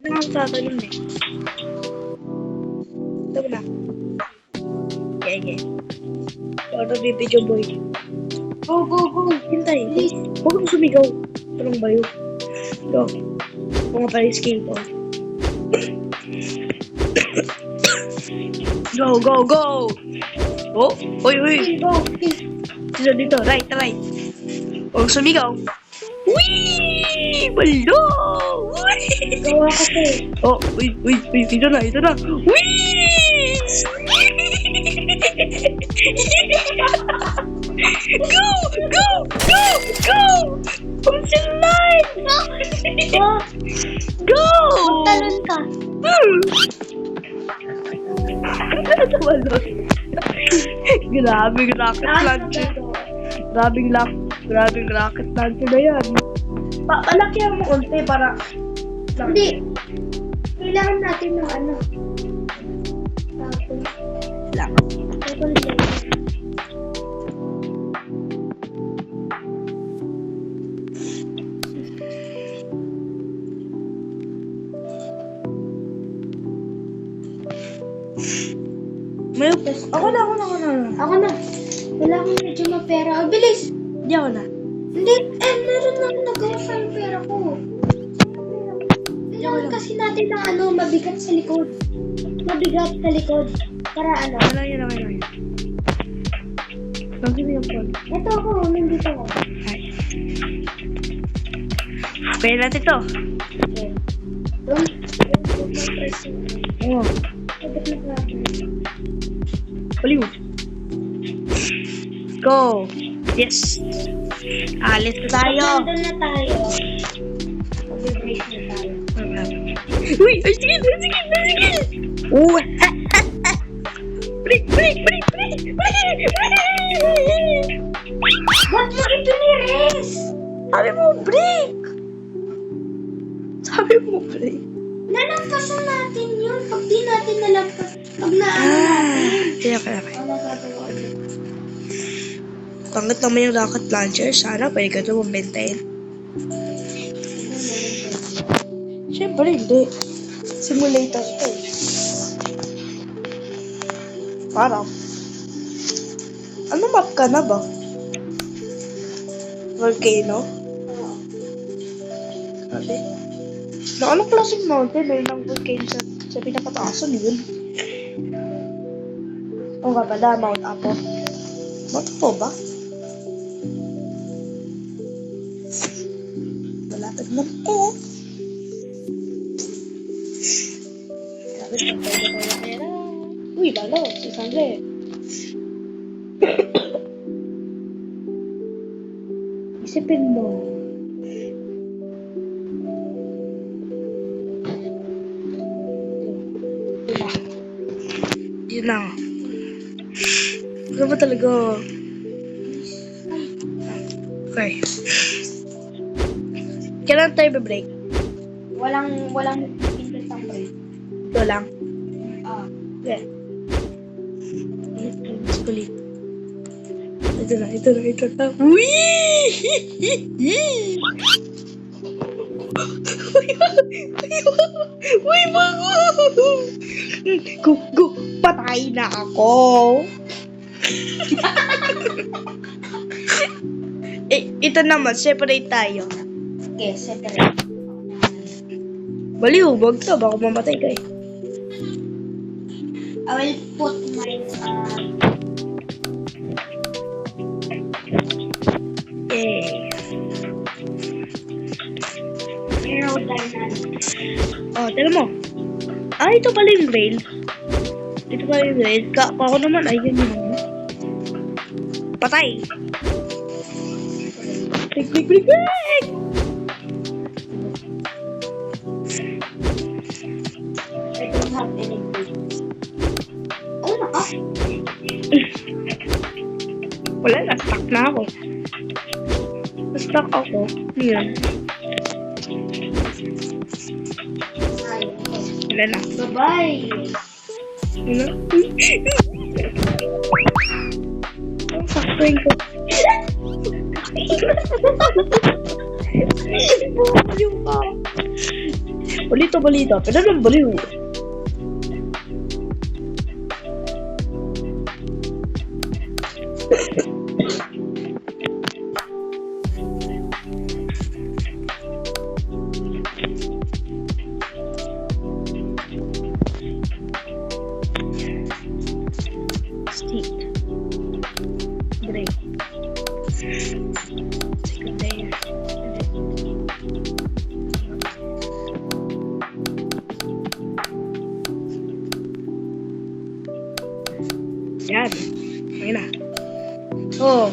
Nakakatalim eh. Ito na. Yeah. Ito bibidyo boy. Go. Hintay. Please. Huwag kang sumigaw. Ito lang bayo. Go. Kung nga pala yung skill ko. Go! Oh! Uy! Go. Dito. Right. Huwag sumigaw. Whee! Balo! Whee! Gawa ka to eh. Oh! Uy! Ito na! Whee! Go! I'm still alive! Go! Talon ka. Grabing rocket launcher. Grabing rocket launcher na yan. Palakyan mo konti para... Hindi. Kailangan natin ng ano. Tapos. Lang. May... Ako na. Ako na. Kailangan medyo mapera. Bilis. Hindi ako na. Hindi. Meron lang nagawa sa yung pera ko. Kailangan kasi natin ng ano, mabigat sa likod. Para ano. Ano yun. Bakit yung phone? Ito ako. Nandito ako. Ay. Pwede natin to. Okay. Don't press yun. Oo. Sagot na natin. Baliw. Go. Yes. Alis na tayo. Nandun na tayo. Mag-break na tayo. Uy! Ay, sige! Uy! Break! Ba't mo ito ni-res? Sabi mo, break. Nalampasan natin yun. Pag di natin nalampas. Pag naano natin. Kaya. Ano gagawa ulit? Pangit naman yung rocket launcher. Sana pwede ka ito mabentayin. Siyempre, hindi. Simulator to. Parang. Ano map ka na ba? Volcano? Sabi. Na anong klaseng mountain? May ng volcano sa pinakataasan yun. O nga pala, Mount Apo. Mount Apo ba? Malapit na po. Sabi ko, pera. Uy, lalo, 600. Isipin mo. Yun na. Ano ba talaga? Okay. Kailan tayo be-break? Walang pindot ang break. Ito lang. Ah. Yeah. Ulit. Ito na. Wee! Uy, bago! Go! Patay na ako! Ito naman, separate tayo. Okay, separate. Baliw, wag ka, baka mamatay ka eh. I will put my aerodynamics. Oh, tira mo. Ito pala yung rail. Ako naman, ayun yun. Patay! Break! I don't have any brakes. Oh, naka. Wala, na-stuck na ako. Na-stuck ako. Yan. Wala na. Bye-bye. Ano? Ang saktuin ko. Yung pa. Balito. Pero nang baliw. Seat. Gray. Second layer. Yan. Ayun na. Oh.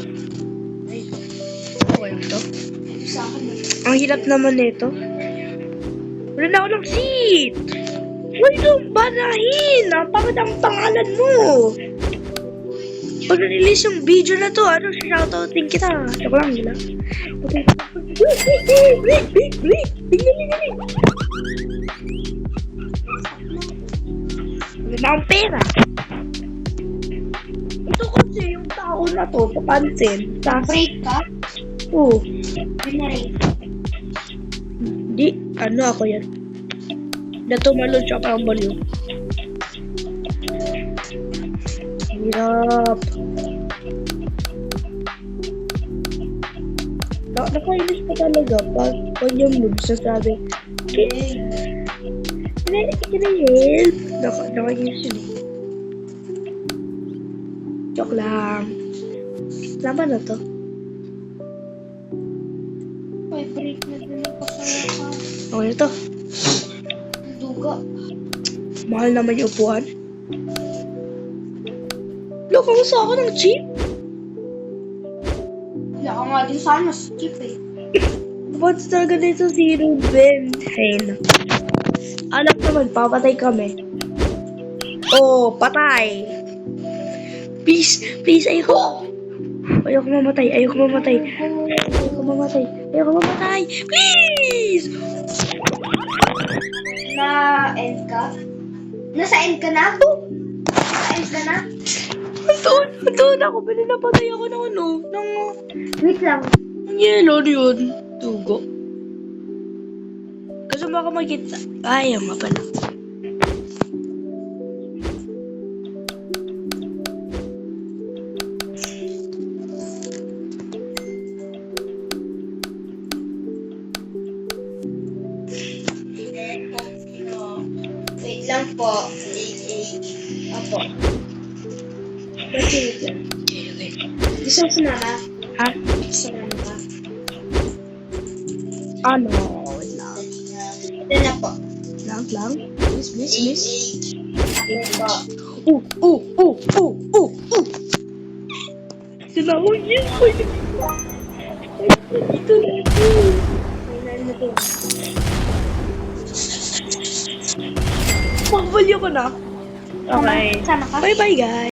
Ay. Okay lang to. Sa akin na. Ang hirap naman nito. Wala na ako ng seat! Huwag nung banahin! Ang pangit ang pangalan mo! Pag na-release yung video na to, ano, shoutoutin kita. Joke lang, gila. Okay. Break! Wala na akong pera. Ito kasi yung tao na to, papansin. Break ka? Oo. Binarate. Di, ano ako yan? Natumalon siya parang baliw. Hirap. Nakainis pa talaga pag yung moves na sabi, can I help? Nakainis yun eh. Joke lang. Laban na to. Ay, break na din ako sa Okay na to. duga. Mahal naman yung upuan. Loko mo sa akin ng cheap. Wala ka nga din sana skip eh. What's talaga dito si Ruben? Hen. Anak naman, papatay kami. Oh, patay. Please, ayoko. Ayoko mamatay. Please! Na-end ka? Nasa end ka na? Nasa end ka na? Doon ako. Pinapatay ako ng ano. Wait lang. Ng yellow yun. Tugo. Kasi baka makita. Ay, ang nga pala. Wait lang po. Opo. Wait lang. Okay. Gusto mo sumama? Ha? Sumama ka? Ano? Wait lang. Ito na po. Lang. Please. Ito po. Sinahon niya. Dito na ito. Final na po. Pagbalyo ko na. Okay. Sama ka? Bye-bye, guys.